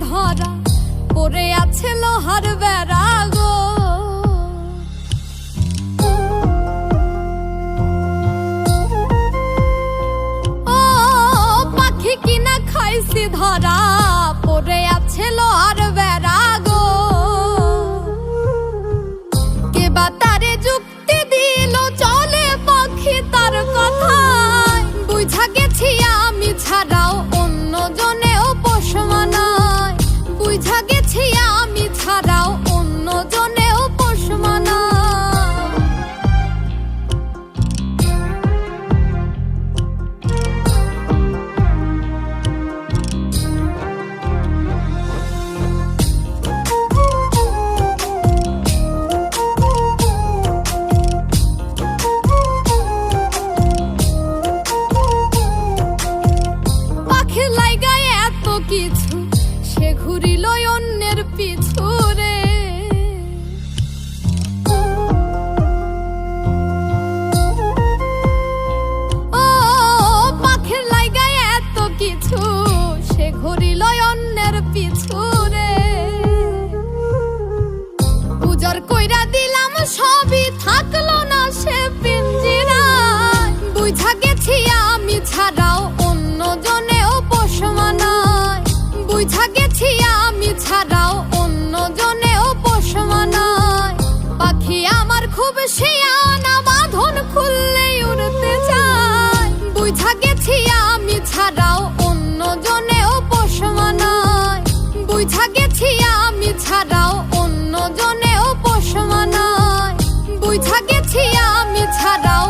ধরা পড়ে আছে লোহার বেড়া গো। ও পাখি কিনা খাইছি ধরা পড়ে আছে লোহার বেড়া গো। কে বা তারে যুক্তি দিল চলে পাখি তার কথায়, বুঝা গেছি আমি ছাড়াও অন্য জনেও পোষ মানায়, বুঝা গেছি আমি ছাড়াও অন্য জনেও পোষ মানায়। কিছু সে ঘুরিল অন্যের পিছু রে। ও পাখির লাইগায় এত কিছু সে ঘুরিল অন্যের পিছু রে। উজাড় কইরা দিলাম সবই থাকলো না সে পিঞ্জিরায়, বুঝা গেছি আমি ছাড়াও অন্য জনেও পোষ মানায়, বুঝা গেছি আমি ছাড়াও অন্য জনেও পোষ মানায়। পাখি আমার খুব শিয়ানা বাঁধন খুললেই উড়তে চায়, বুঝা গেছি আমি ছাড়াও অন্য জনেও পোষ মানায়, বুঝা গেছি আমি ছাড়াও অন্য জনেও পোষ মানায়, বুঝা গেছি আমি ছাড়াও